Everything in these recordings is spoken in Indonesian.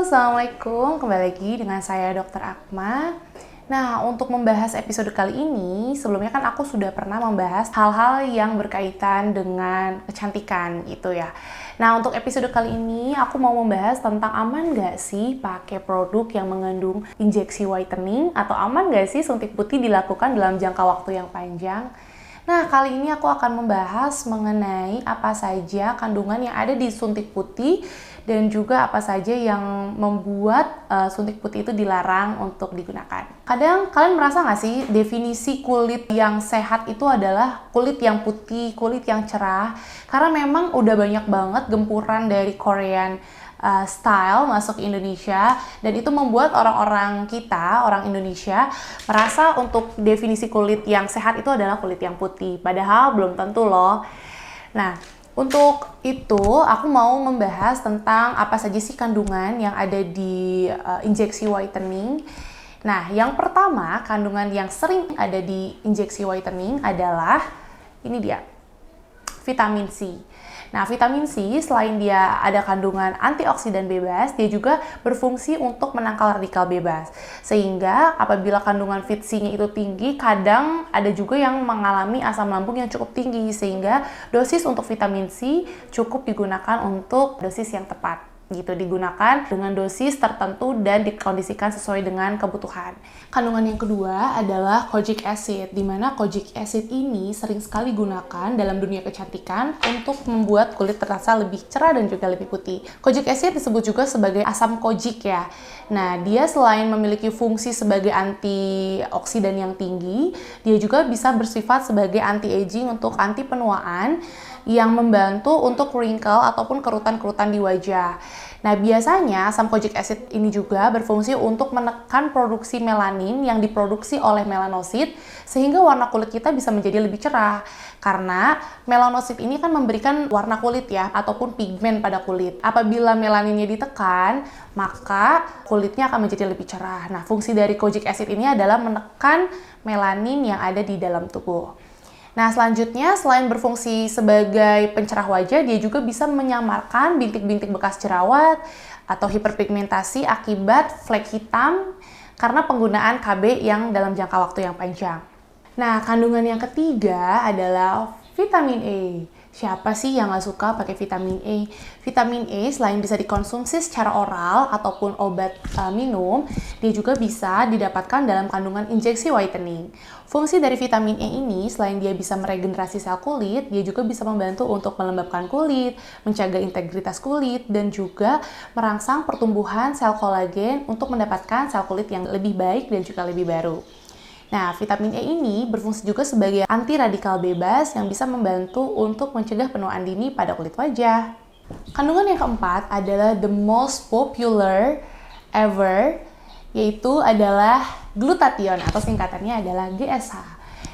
Assalamualaikum. Kembali lagi dengan saya Dr. Akma. Nah, untuk membahas episode kali ini, sebelumnya kan aku sudah pernah membahas hal-hal yang berkaitan dengan kecantikan gitu ya. Nah, untuk episode kali ini, aku mau membahas tentang aman nggak sih pakai produk yang mengandung injeksi whitening, atau aman nggak sih suntik putih dilakukan dalam jangka waktu yang panjang. Nah, kali ini aku akan membahas mengenai apa saja kandungan yang ada di suntik putih dan juga apa saja yang membuat suntik putih itu dilarang untuk digunakan. Kadang kalian merasa nggak sih definisi kulit yang sehat itu adalah kulit yang putih, kulit yang cerah? Karena memang udah banyak banget gempuran dari Korean style masuk ke Indonesia, dan itu membuat orang-orang kita, orang Indonesia, merasa untuk definisi kulit yang sehat itu adalah kulit yang putih, padahal belum tentu loh. Nah, untuk itu aku mau membahas tentang apa saja sih kandungan yang ada di injeksi whitening. Nah, yang pertama, kandungan yang sering ada di injeksi whitening adalah ini dia, vitamin C. Nah, vitamin C selain dia ada kandungan antioksidan bebas, dia juga berfungsi untuk menangkal radikal bebas. Sehingga apabila kandungan Vit C-nya itu tinggi, kadang ada juga yang mengalami asam lambung yang cukup tinggi, sehingga dosis untuk vitamin C cukup digunakan untuk dosis yang tepat. Gitu, digunakan dengan dosis tertentu dan dikondisikan sesuai dengan kebutuhan. Kandungan yang kedua adalah kojic acid, di mana kojic acid ini sering sekali digunakan dalam dunia kecantikan untuk membuat kulit terasa lebih cerah dan juga lebih putih. Kojic acid disebut juga sebagai asam kojic ya. Nah, dia selain memiliki fungsi sebagai antioksidan yang tinggi, dia juga bisa bersifat sebagai anti-aging untuk anti penuaan, yang membantu untuk wrinkle ataupun kerutan-kerutan di wajah. Nah, biasanya asam kojic acid ini juga berfungsi untuk menekan produksi melanin yang diproduksi oleh melanosit, sehingga warna kulit kita bisa menjadi lebih cerah. Karena melanosit ini kan memberikan warna kulit ya, ataupun pigmen pada kulit. Apabila melaninnya ditekan, maka kulitnya akan menjadi lebih cerah. Nah, fungsi dari kojic acid ini adalah menekan melanin yang ada di dalam tubuh. Nah, selanjutnya selain berfungsi sebagai pencerah wajah, dia juga bisa menyamarkan bintik-bintik bekas jerawat atau hiperpigmentasi akibat flek hitam karena penggunaan KB yang dalam jangka waktu yang panjang. Nah, kandungan yang ketiga adalah vitamin E. Siapa sih yang nggak suka pakai vitamin E? Vitamin E selain bisa dikonsumsi secara oral ataupun obat minum, dia juga bisa didapatkan dalam kandungan injeksi whitening. Fungsi dari vitamin E ini, selain dia bisa meregenerasi sel kulit, dia juga bisa membantu untuk melembabkan kulit, menjaga integritas kulit, dan juga merangsang pertumbuhan sel kolagen untuk mendapatkan sel kulit yang lebih baik dan juga lebih baru. Nah, vitamin E ini berfungsi juga sebagai anti radikal bebas yang bisa membantu untuk mencegah penuaan dini pada kulit wajah. Kandungan yang keempat adalah the most popular ever, yaitu adalah glutathione atau singkatannya adalah GSH.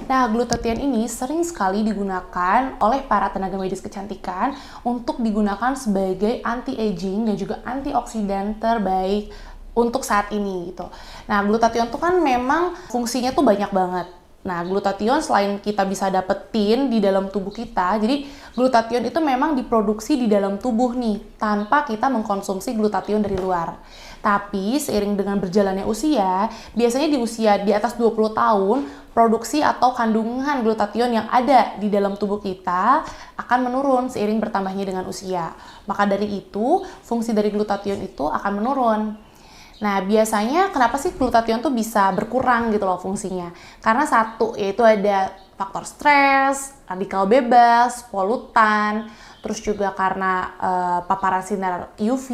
Nah, glutathione ini sering sekali digunakan oleh para tenaga medis kecantikan untuk digunakan sebagai anti-aging dan juga antioksidan terbaik untuk saat ini gitu. Nah, glutathione tuh kan memang fungsinya tuh banyak banget. Nah, glutathione selain kita bisa dapetin di dalam tubuh kita, jadi glutathione itu memang diproduksi di dalam tubuh nih, tanpa kita mengkonsumsi glutathione dari luar. Tapi seiring dengan berjalannya usia, biasanya di usia di atas 20 tahun, produksi atau kandungan glutathione yang ada di dalam tubuh kita akan menurun seiring bertambahnya dengan usia. Maka dari itu, fungsi dari glutathione itu akan menurun. Nah, biasanya kenapa sih glutathione tuh bisa berkurang gitu loh fungsinya? Karena satu, yaitu ada faktor stres, radikal bebas, polutan, terus juga karena paparan sinar UV,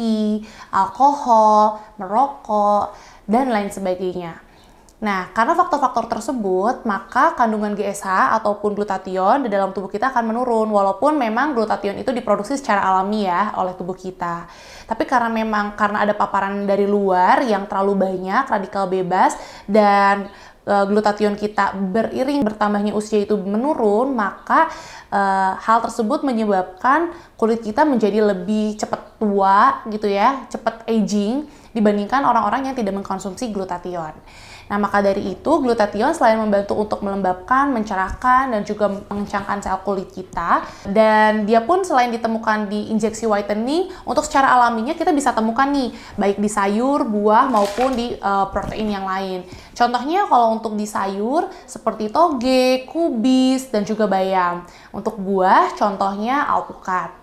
alkohol, merokok, dan lain sebagainya. Nah, karena faktor-faktor tersebut, maka kandungan GSH ataupun glutathione di dalam tubuh kita akan menurun, walaupun memang glutathione itu diproduksi secara alami ya oleh tubuh kita. Tapi karena ada paparan dari luar yang terlalu banyak, radikal bebas, dan glutathione kita beriring bertambahnya usia itu menurun, maka hal tersebut menyebabkan kulit kita menjadi lebih cepat tua gitu ya, cepat aging dibandingkan orang-orang yang tidak mengkonsumsi glutathione. Nah, maka dari itu glutathione selain membantu untuk melembabkan, mencerahkan, dan juga mengencangkan sel kulit kita, dan dia pun selain ditemukan di injeksi whitening, untuk secara alaminya kita bisa temukan nih, baik di sayur, buah, maupun di protein yang lain. Contohnya kalau untuk di sayur, seperti toge, kubis, dan juga bayam. Untuk buah, contohnya alpukat.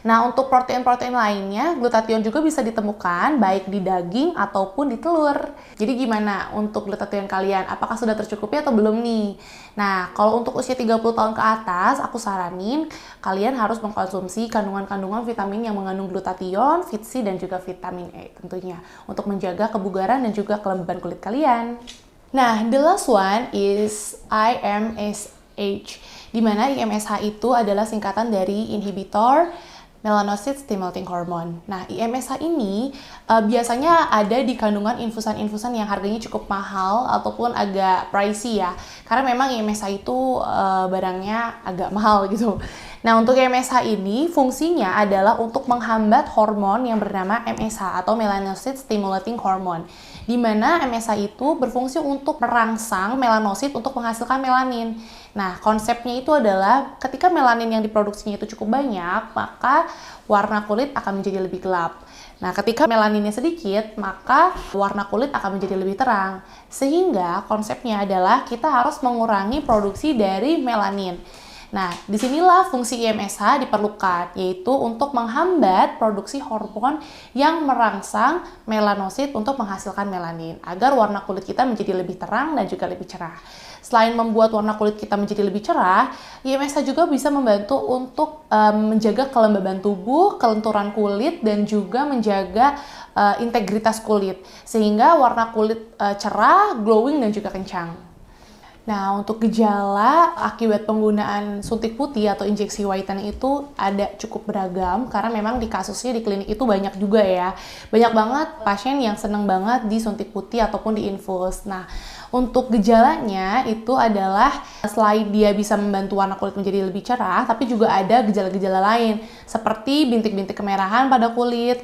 Nah, untuk protein-protein lainnya, glutathione juga bisa ditemukan baik di daging ataupun di telur. Jadi gimana untuk glutathione kalian? Apakah sudah tercukupi atau belum nih? Nah, kalau untuk usia 30 tahun ke atas, aku saranin kalian harus mengkonsumsi kandungan-kandungan vitamin yang mengandung glutathione, Vit C, dan juga vitamin E tentunya untuk menjaga kebugaran dan juga kelembaban kulit kalian. Nah, the last one is IMSH, di mana IMSH itu adalah singkatan dari inhibitor melanocyte stimulating hormone. Nah, IMSH ini biasanya ada di kandungan infusan-infusan yang harganya cukup mahal ataupun agak pricey ya. Karena memang IMSH itu barangnya agak mahal gitu. Nah, untuk IMSH ini fungsinya adalah untuk menghambat hormon yang bernama MSH atau melanocyte stimulating hormone. Di mana MSH itu berfungsi untuk merangsang melanosit untuk menghasilkan melanin. Nah, konsepnya itu adalah ketika melanin yang diproduksinya itu cukup banyak, maka warna kulit akan menjadi lebih gelap. Nah, ketika melaninnya sedikit, maka warna kulit akan menjadi lebih terang. Sehingga konsepnya adalah kita harus mengurangi produksi dari melanin. Nah, disinilah fungsi IMSH diperlukan, yaitu untuk menghambat produksi hormon yang merangsang melanosit untuk menghasilkan melanin, agar warna kulit kita menjadi lebih terang dan juga lebih cerah. Selain membuat warna kulit kita menjadi lebih cerah, IMSH juga bisa membantu untuk menjaga kelembaban tubuh, kelenturan kulit, dan juga menjaga integritas kulit, sehingga warna kulit cerah, glowing, dan juga kencang. Nah, untuk gejala akibat penggunaan suntik putih atau injeksi whitening itu ada cukup beragam, karena memang di kasusnya di klinik itu banyak juga ya. Banyak banget pasien yang seneng banget disuntik putih ataupun diinfus. Nah, untuk gejalanya itu adalah selain dia bisa membantu warna kulit menjadi lebih cerah, tapi juga ada gejala-gejala lain seperti bintik-bintik kemerahan pada kulit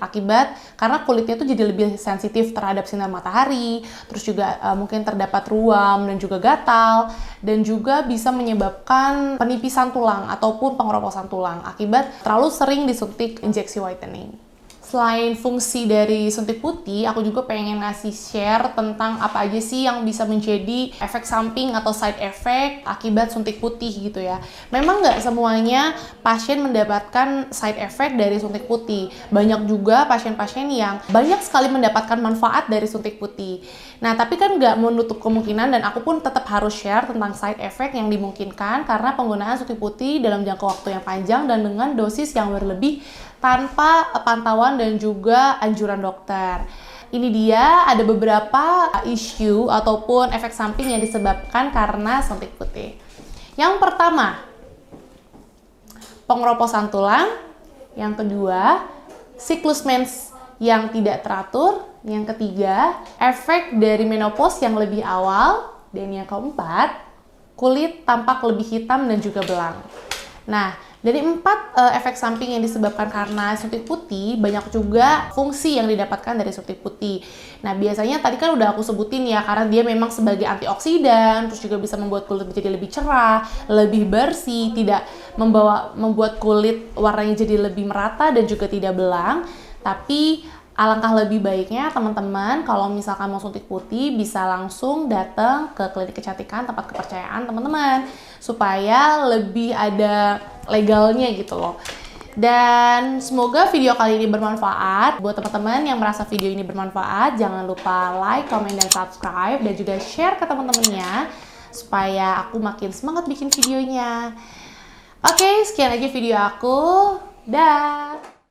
karena kulitnya tuh jadi lebih sensitif terhadap sinar matahari, terus juga mungkin terdapat ruam dan juga gatal, dan juga bisa menyebabkan penipisan tulang ataupun pengeroposan tulang akibat terlalu sering disuntik injeksi whitening. Selain fungsi dari suntik putih, aku juga pengen ngasih share tentang apa aja sih yang bisa menjadi efek samping atau side effect akibat suntik putih gitu ya. Memang nggak semuanya pasien mendapatkan side effect dari suntik putih. Banyak juga pasien-pasien yang banyak sekali mendapatkan manfaat dari suntik putih. Nah, tapi kan nggak menutup kemungkinan, dan aku pun tetap harus share tentang side effect yang dimungkinkan karena penggunaan suntik putih dalam jangka waktu yang panjang dan dengan dosis yang berlebih tanpa pantauan dan juga anjuran dokter. Ini dia ada beberapa isu ataupun efek samping yang disebabkan karena suntik putih. Yang pertama, pengeroposan tulang. Yang kedua, siklus mens yang tidak teratur. Yang ketiga, efek dari menopause yang lebih awal. Dan yang keempat, kulit tampak lebih hitam dan juga belang. Nah, dari 4 efek samping yang disebabkan karena suntik putih, banyak juga fungsi yang didapatkan dari suntik putih. Nah, biasanya tadi kan udah aku sebutin ya, karena dia memang sebagai antioksidan, terus juga bisa membuat kulit menjadi lebih cerah, lebih bersih, tidak membuat kulit warnanya jadi lebih merata dan juga tidak belang. Tapi alangkah lebih baiknya teman-teman kalau misalkan mau suntik putih bisa langsung datang ke klinik kecantikan tempat kepercayaan teman-teman supaya lebih ada legalnya gitu loh. Dan semoga video kali ini bermanfaat. Buat teman-teman yang merasa video ini bermanfaat, jangan lupa like, comment, dan subscribe, dan juga share ke teman-temannya supaya aku makin semangat bikin videonya. Oke, sekian aja video aku. Dah.